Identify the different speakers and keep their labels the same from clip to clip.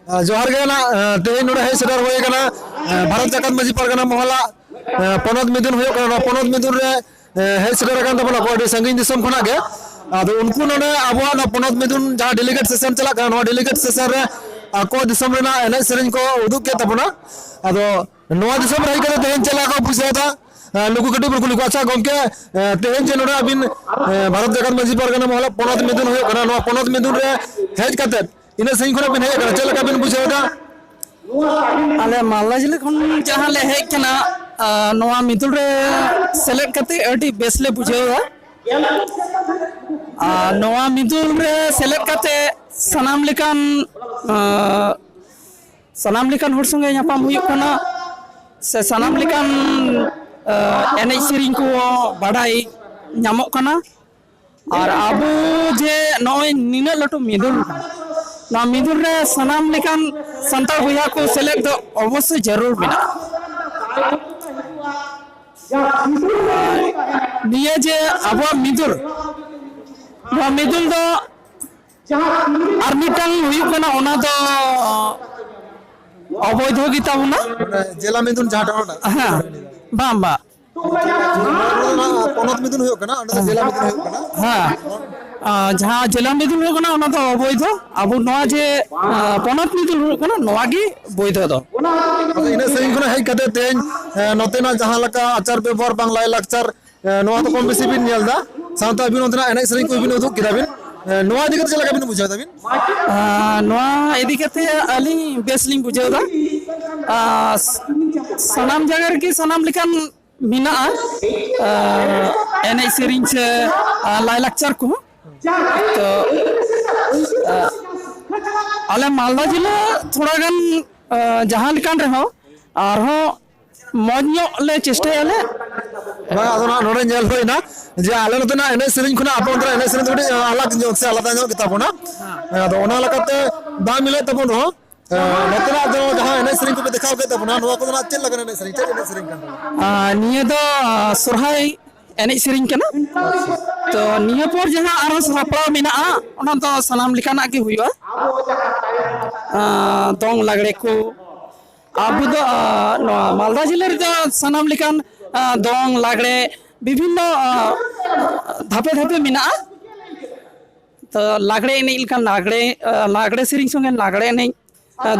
Speaker 1: जोहार गे ना तेहेन नोडे हेज सेटर होय कना भारत जाकत माजी परगना मोहला पनत मिदुन होय कना पनत मिदुन रे हेज सेटर कन तबना को अडी संगिन दिसम खना गे आदो उनको नोडे अबवा ना पनत मिदुन जहां डेलीगेट सेशन चला कना डेलीगेट सेशन रे आको दिसम रेना एने सेरेन को उदुक के तबना आदो नोआ दिसम रही करे तेहेन चला को बुझादा नुकु कटि पर कुली को अच्छा गमके तेहेन जे नोडे अबिन भारत जाकत माजी परगना मोहला पनत मिदुन होय कना नोआ पनत मिदुन रे हेज कते इन सही खना बिन हे चल का बिन बुझेदा
Speaker 2: आले मालदा जिले खन जहां ले हेज कना नोआ मिदुल रे सेलेक्ट कते अडी बेसले बुझेदा नोआ मिदुल रे सेलेक्ट कते सनाम लिकान हर संगे यापाम हुयुग कना से सनाम लिकान एने सेरिंग को बाडाई नामक कना और आबो जे नय निना लटो मिदुल ना मिदुल रे सनाम लिकान संताल भैया को सेलेक्ट दो अवश्य जरूर बिना निये जे आबो मिदुल दो आर मिटंग हुयुग कना ओना दो अवैध गीता होना
Speaker 1: जेला मिदुन जहाटा
Speaker 2: हां बाम्बा
Speaker 1: पनत मिदुन होय कना अंडा जेला मिदुन होय कना
Speaker 2: हां जहां जेला मिदुल होय कना ओना दो अवैध अब नोआ जे पनत मिदुल होय कना नोआ गी वैध दो
Speaker 1: इन सही खना हेज कते तेन नतेना जहां लका आचार व्यवहार बांग्ला लाक्चर नोआ तो कम बेसी बिन नेलदा सावता बिन ओतना एने सही को बिन उदुक किदा बिन नोआ दिगत चला बिन बुझाव दा बिन
Speaker 2: नोआ इदी कते अली बेसलिंग बुझाव दा सनाम जगह की सनाम लिखान मिना एने सेरिंग से लाई लाक्चर को तो आले मालदा जिला थोड़ा गन जहां लिकान रहो आरो मौज ले चेष्टा आले
Speaker 1: बा अदना नोडे नेल होइना जे आले नतना एने सेरिंग खना आपन तरा एने सेरिंग थोड़ी अलग जोक से आलादा जोक किताबना अदो ओना लकते बा मिले तबन हो नतना जो जहां एने सेरिंग को दिखाओ के तबना नोआ को ना चेल लगन एने सेरिंग kan
Speaker 2: निये दो सोरहाय एने सेरिंग कना तो निये पर जहां आरो सरापा मिना ओना तो सनाम लिकाना के हुइवा दोंग लागड़े को आबु दो मालदा जिले रे सनाम लिकान दोंग लागड़े विभिन्न धापे धापे मिना तो लागड़े एने इलकान लागड़े सेरिंग संगे लागड़े एने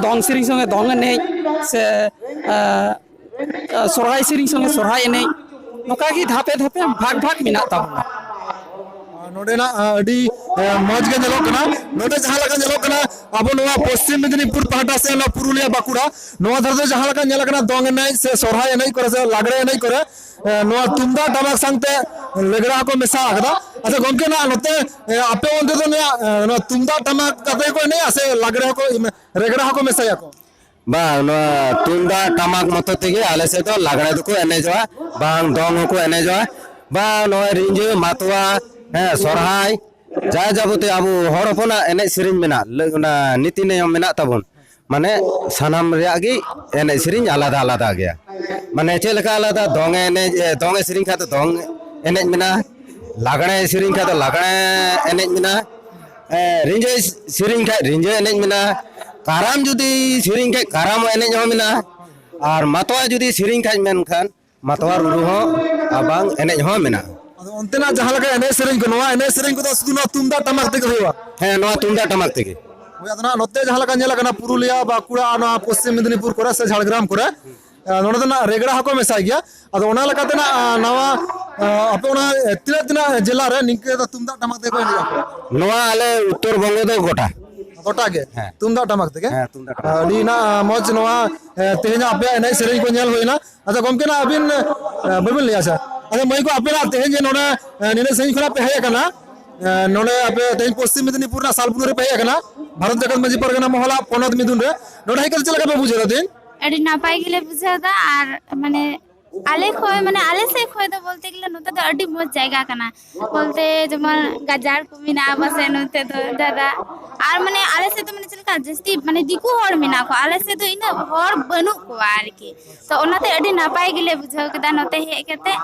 Speaker 2: दोंग सेरिंग संगे दोंग एने से सोरहाय सेरिंग संगे सोरहाय एने नोका की धापे धापे भाग भाग मिना ताबना
Speaker 1: नोडेना अडी मौज के नेलो कना नोडे जहां लगा नेलो कना अब नोआ पश्चिम मेदिनीपुर पहाटा से ना पुरुलिया बाकुड़ा नोआ धरते जहां लगा नेला कना दोंग एने से सोरहाय एने करे से लागड़े एने करे नोआ तुमदा टमाक संगते लेगड़ा को मेसा आगदा अच्छा गमके ना नते आपे ओंदे तो ना तुमदा टमाक कते को नहीं आसे लागड़े को रेगड़ा को मेसा को
Speaker 3: बा तुमदा टमाक मत तेगे आले से तो लागड़े को एने जवा बांग दोंग को एने जवा बा नो रिंजे मातवा है सोरहाय जा जाबते अब हर हपना एने सेरिंग मेना नीति नियम मेना तबन माने सानाम रेया गी एने सेरिंग आलादा आलादा गया माने चेलका आलादा दोंग एने दोंग सेरिंग खा तो दोंग एने मेना लागड़े सेरिंग खा तो लागड़े एने मेना रिंजे सेरिंग खा रिंजे एने मेना काराम जुदी सेरिंग खा काराम एने जो मेना और मातवा जुदी सेरिंग खा मेन खान मातवा रुरु हो अबांग एने हो मेना
Speaker 1: अंतना जहां लगा एने सेरिंग को नोआ एने सेरिंग को तो सुदु ना तुमदा टमाक ते होइवा
Speaker 3: है नोआ तुमदा टमाक तेगे
Speaker 1: होय अदना नते जहां लगा नेला कना पुरुलिया बाकुड़ा ना पश्चिम मेदिनीपुर करे से झाड़ग्राम करे नोडे ना रेगड़ा हको मेसा गया अदो ओना लकाते ना नवा अपे ओना तिना जिला रे निके तो तुमदा टमाक ते को
Speaker 3: नोआ आले उत्तर बंग दो गोटा
Speaker 1: गोटा के तुमदा टमाक ते
Speaker 3: है तुमदा टमाक
Speaker 1: अडी ना मौज नोआ तेहेना अपे एने सेरिंग को नेल होइना अच्छा गमके ना अबिन बबिन लिया सा अच्छा मई को आपे ना तेहेन जे नोडे निने सही खना पे है कना नोडे आपे तेहेन पश्चिम मेदिनीपुर ना सालपुर रे पे है कना भारत जाकत माजी परगना मोहला पनत मिदुन रे नोडे हेकल चलका पे बुझे रथिन
Speaker 4: अडी नापाय गेले बुझादा और माने आले खोय माने आले से खोय तो बोलते गेले नोते तो अडी मौज जायगा कना बोलते जमन गाजार को मिना बसे नोते तो दादा और माने आले से तो माने चलका जस्ती माने दिकु हर मिना को आले से तो इना हर बनु को आर की तो ओनाते अडी नापाय गेले बुझाव केदा नोते हे केते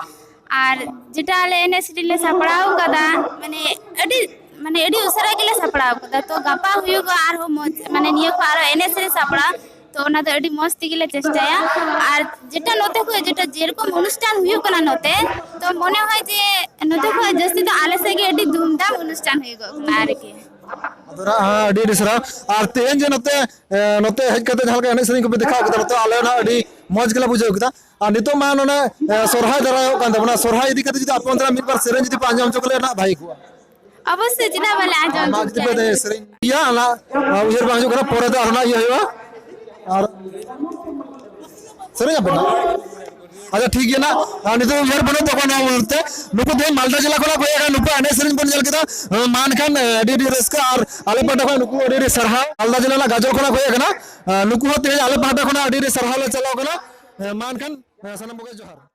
Speaker 4: और जेटा आले एनएसडी ले सापड़ाव कदा माने अडी माने एडी उसरा गेले सापड़ा कदा तो गापा हुयुगा आर हो मज माने निया को आर एने सेरे सापड़ा तो ओना तो एडी मस्त गेले चेष्टाया आर जेटा नोते को जेटा जेरकम अनुष्ठान हुयु कना नोते तो मने होय जे नोते को जस्ती तो आले से गे एडी धूमधाम अनुष्ठान हुयुगो कना आर के
Speaker 1: अदरा हाँ अडी सरा और तेन जे नते नते हेज कते जहां एने सेरिंग को पे देखा कदा तो आले ना अडी मौज गेला बुझाव कदा और नितो मा नने सोरहाय दरा हो कान दबना सोरहाय इदी कते जदी आपन तरा मिद बार सेरेंज जदी पांजाम चोकले ना भाई को
Speaker 4: अवश्य जिना वाले आ जाओ
Speaker 1: माग दिबे दे सेरेंज या ना उजर बांजो करा पोरे तो आना ये होवा और सेरेंज अपना अच्छा ठीक है ना नितो उजर बनो तो कोना बोलते नुको दे मालदा जिला कोला कोया नुको एने सेरेंज बन जल केदा मान खान एडी रस्का और आले पाटा को नुको एडी सरहा मालदा जिला ना गाजर कोला कोया कना नुको ते आले पाटा कोना एडी सरहा ले चलाओ कना मान खान सनम बगे जोहार